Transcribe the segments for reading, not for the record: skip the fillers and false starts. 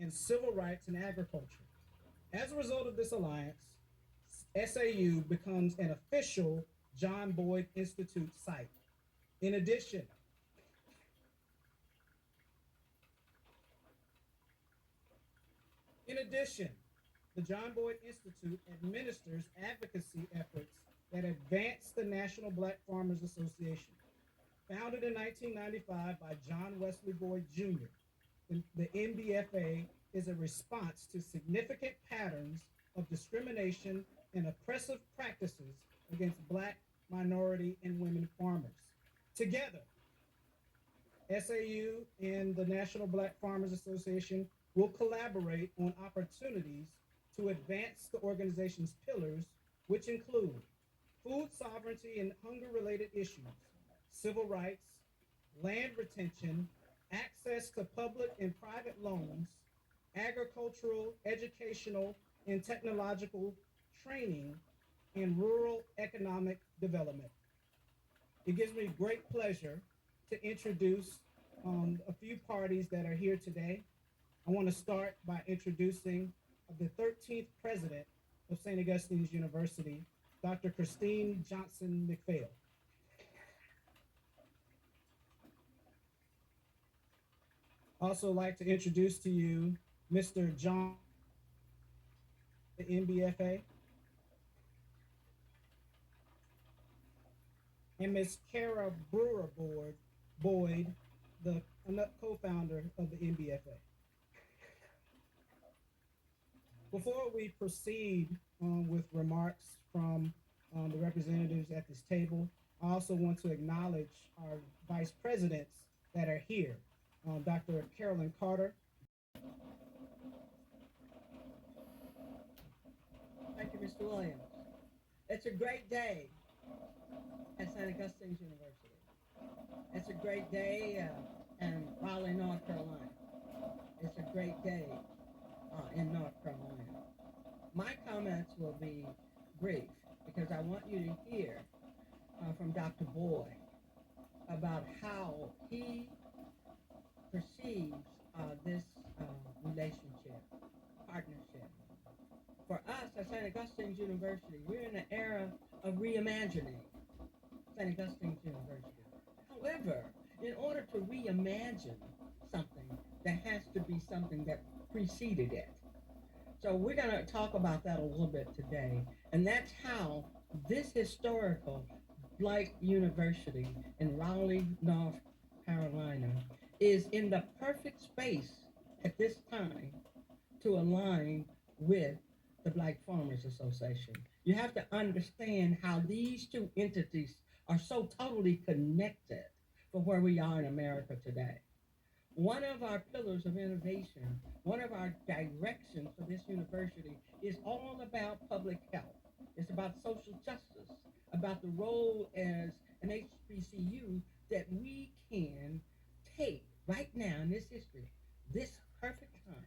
and civil rights and agriculture. As a result of this alliance, SAU becomes an official John Boyd Institute site. In addition, In addition, the John Boyd Institute administers advocacy efforts that advance the National Black Farmers Association. Founded in 1995 by John Wesley Boyd Jr., the NBFA is a response to significant patterns of discrimination and oppressive practices against Black, minority, and women farmers. Together, SAU and the National Black Farmers Association will collaborate on opportunities to advance the organization's pillars, which include food sovereignty and hunger related issues, civil rights, land retention, access to public and private loans, agricultural, educational, and technological training, and rural economic development. It gives me great pleasure to introduce a few parties that are here today. I want to start by introducing the 13th president of St. Augustine's University, Dr. Christine Johnson McPhail. Also like to introduce to you Mr. John, the NBFA, and Ms. Kara Boyd, the co-founder of the NBFA. Before we proceed with remarks from the representatives at this table, I also want to acknowledge our vice presidents that are here. Dr. Carolyn Carter. Thank you, Mr. Williams. It's a great day at St. Augustine's University. It's a great day in Raleigh, North Carolina. It's a great day in North Carolina. My comments will be brief because I want you to hear from Dr. Boyd about how he perceives this relationship, partnership. For us at St. Augustine's University, we're in an era of reimagining St. Augustine's University. However, in order to reimagine something, there has to be something that preceded it. So we're going to talk about that a little bit today. And that's how this historical Black University in Raleigh, North Carolina is in the perfect space at this time to align with the Black Farmers Association. You have to understand how these two entities are so totally connected for where we are in America today. One of our pillars of innovation, one of our directions for this university is all about public health. It's about social justice, about the role as an HBCU that we can take right now in this history, this perfect time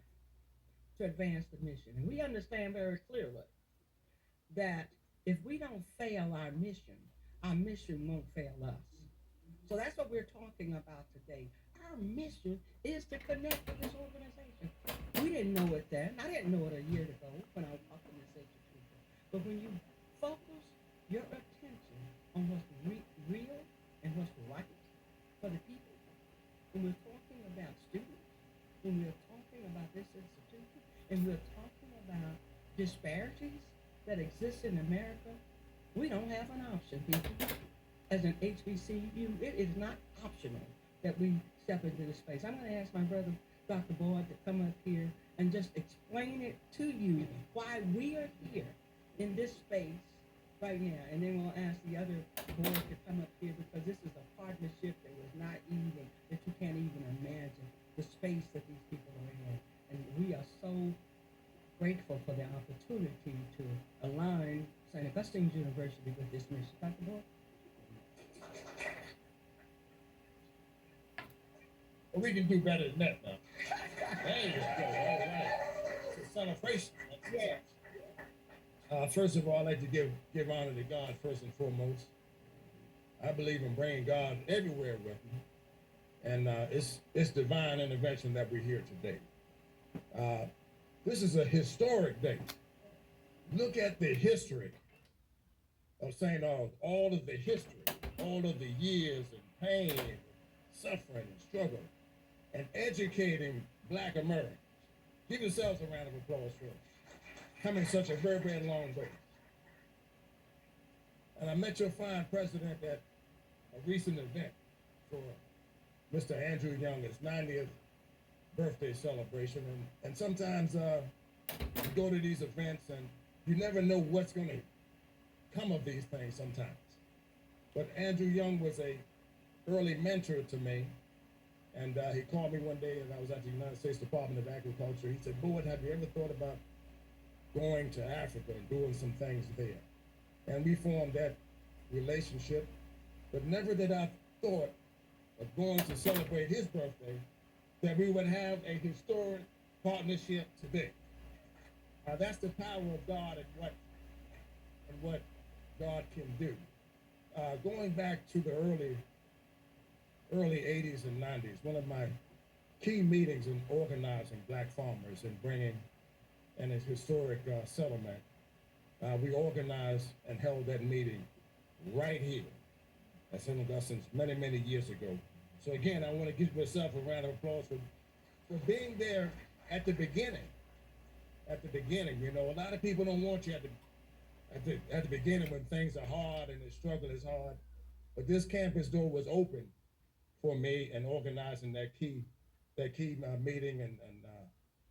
to advance the mission. And we understand very clearly that if we don't fail our mission won't fail us. So that's what we're talking about today. Our mission is to connect with this organization. We didn't know it then. I didn't know it a year ago when I was up in this institution. But when you focus your attention on what's real and what's right for the people, when we're talking about students, when we're talking about this institution, and we're talking about disparities that exist in America, we don't have an option, people. As an HBCU, it is not optional that we step into this space. I'm going to ask my brother, Dr. Boyd, to come up here and just explain it to you why we are here in this space right now. And then we'll ask the other board to come up here because this is a partnership that was not even, that you can't even imagine the space that these people are in. And we are so grateful for the opportunity to align St. Augustine's University with this mission. Dr. Boyd? Well, we can do better than that now. There you go. All right. It's a celebration. Yes. First of all, I'd like to give honor to God first and foremost. I believe in bringing God everywhere with me. And it's divine intervention that we're here today. This is a historic day. Look at the history of St. Aug, all of the history, all of the years and pain, suffering and struggle, and educating black Americans. Give yourselves a round of applause for coming such a very, very long way. And I met your fine president at a recent event for Mr. Andrew Young's 90th birthday celebration. And sometimes you go to these events and you never know what's going to come of these things sometimes. But Andrew Young was a early mentor to me. And he called me one day, and I was at the United States Department of Agriculture. He said, "Boyd, have you ever thought about going to Africa and doing some things there?" And we formed that relationship. But never did I thought of going to celebrate his birthday that we would have a historic partnership today. That's the power of God and what God can do. Going back to the early 80s and 90s, one of my key meetings in organizing black farmers and bringing in a historic settlement, we organized and held that meeting right here at St. Augustine's many, many years ago. So again, I want to give myself a round of applause for being there at the beginning. At the beginning, you know, a lot of people don't want you at the beginning when things are hard and the struggle is hard. But this campus door was open for me in organizing that key meeting, and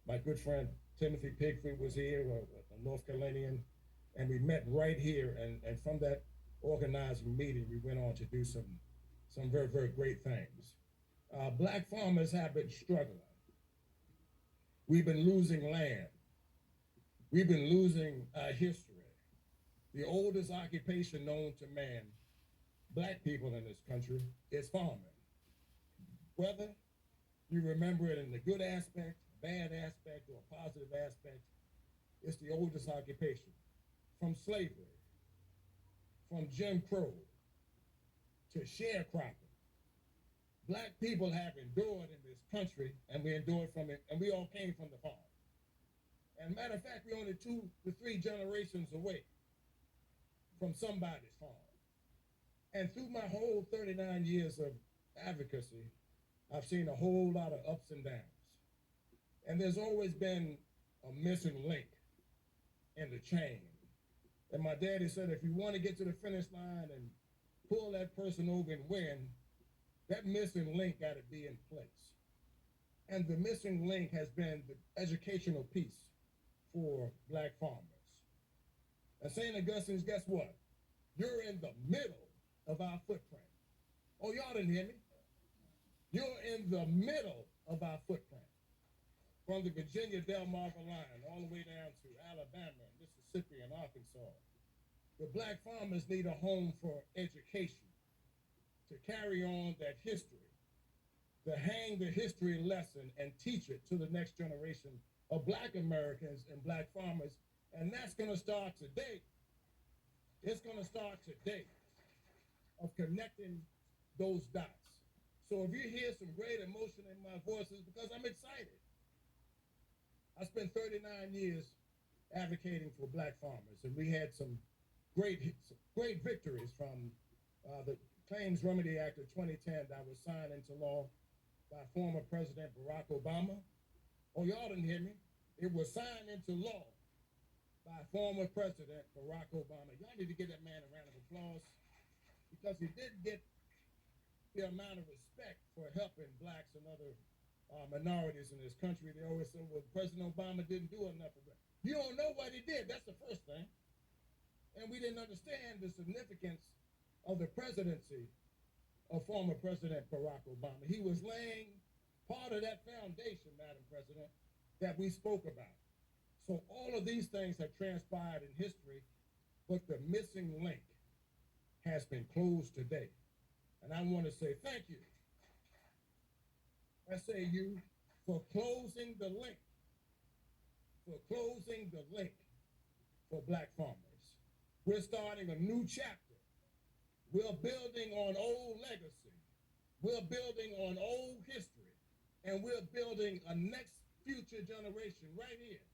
my good friend Timothy Pickford was here, a North Carolinian, and we met right here. And from that organizing meeting, we went on to do some very, very great things. Black farmers have been struggling. We've been losing land. We've been losing history. The oldest occupation known to man, black people in this country, is farming. Whether you remember it in the good aspect, bad aspect, or positive aspect, it's the oldest occupation. From slavery, from Jim Crow, to sharecropping. Black people have endured in this country, and we endured from it, and we all came from the farm. And matter of fact, we're only 2 to 3 generations away from somebody's farm. And through my whole 39 years of advocacy, I've seen a whole lot of ups and downs. And there's always been a missing link in the chain. And my daddy said, if you want to get to the finish line and pull that person over and win, that missing link got to be in place. And the missing link has been the educational piece for black farmers. And St. Augustine's, guess what? You're in the middle of our footprint. Oh, y'all didn't hear me? You're in the middle of our footprint. From the Virginia-Delmarva line all the way down to Alabama, Mississippi, and Arkansas. The black farmers need a home for education, to carry on that history, to hang the history lesson and teach it to the next generation of black Americans and black farmers. And that's going to start today. It's going to start today of connecting those dots. So if you hear some great emotion in my voice, it's because I'm excited. I spent 39 years advocating for black farmers, and we had some great victories from the Claims Remedy Act of 2010 that was signed into law by former President Barack Obama. Oh, y'all didn't hear me. It was signed into law by former President Barack Obama. Y'all need to give that man a round of applause, because he did get the amount of respect for helping blacks and other minorities in this country. They always say, well, President Obama didn't do enough of that. You don't know what he did. That's the first thing. And we didn't understand the significance of the presidency of former President Barack Obama. He was laying part of that foundation, Madam President, that we spoke about. So all of these things have transpired in history, but the missing link has been closed today. And I want to say thank you, SAU, for closing the link, for black farmers. We're starting a new chapter. We're building on old legacy. We're building on old history. And we're building a next future generation right here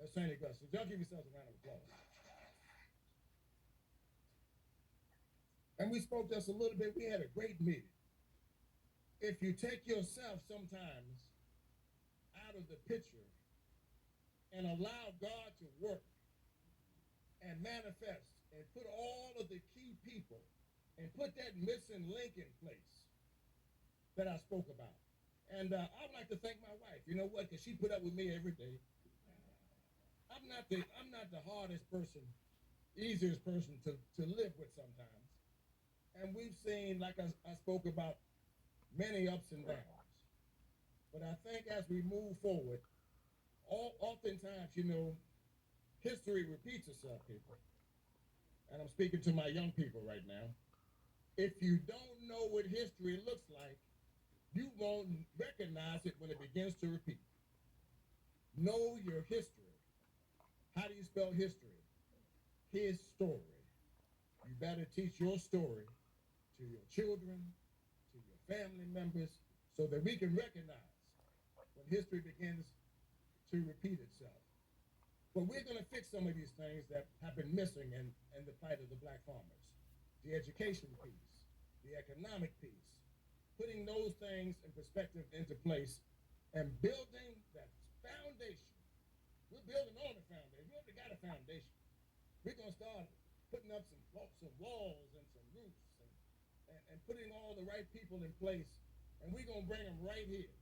at St. Augustine. Y'all give yourselves a round of applause. And we spoke just a little bit. We had a great meeting. If you take yourself sometimes out of the picture and allow God to work and manifest and put all of the key people and put that missing link in place that I spoke about. And I would like to thank my wife. You know what? Because she put up with me every day. I'm not the hardest person, easiest person to live with sometimes. And we've seen, like I spoke about, many ups and downs. But I think as we move forward, oftentimes, you know, history repeats itself, people. And I'm speaking to my young people right now. If you don't know what history looks like, you won't recognize it when it begins to repeat. Know your history. How do you spell history? His story. You better teach your story to your children, to your family members, so that we can recognize when history begins to repeat itself. But we're going to fix some of these things that have been missing in the plight of the black farmers. The education piece, the economic piece, putting those things in perspective into place and building that foundation. We're building on the foundation. We already got a foundation. We're going to start putting up some walls and some roofs and putting all the right people in place. And we're going to bring them right here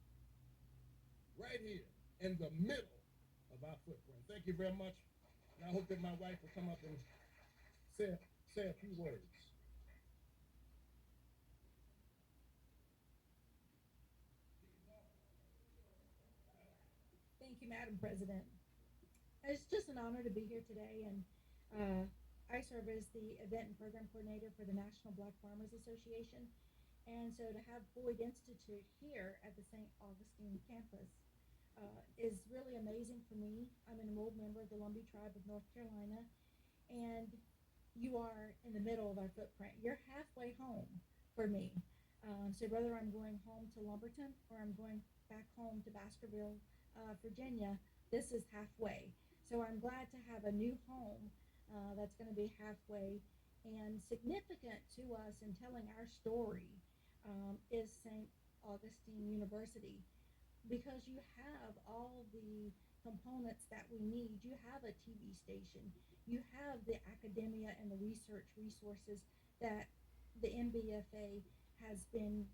in the middle of our footprint. Thank you very much. And I hope that my wife will come up and say a few words. Thank you, Madam President. It's just an honor to be here today, and I serve as the event and program coordinator for the National Black Farmers Association. And so to have Boyd Institute here at the St. Augustine campus is really amazing for me. I'm an enrolled member of the Lumbee Tribe of North Carolina, and you are in the middle of our footprint. You're halfway home for me. So whether I'm going home to Lumberton or I'm going back home to Baskerville, Virginia, this is halfway. So I'm glad to have a new home that's going to be halfway. And significant to us in telling our story is St. Augustine University, because you have all the components that we need. You have a TV station. You have the academia and the research resources that the NBFA has been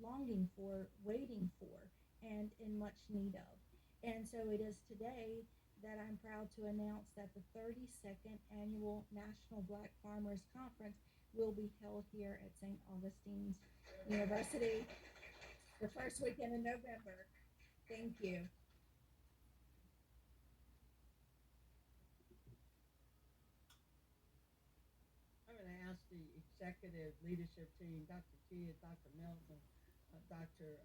longing for, waiting for, and in much need of. And so it is today that I'm proud to announce that the 32nd Annual National Black Farmers Conference will be held here at St. Augustine's University the first weekend in November. Thank you. I'm going to ask the executive leadership team, Dr. Kidd, Dr. Milton, Dr.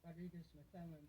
Rodriguez McClellan,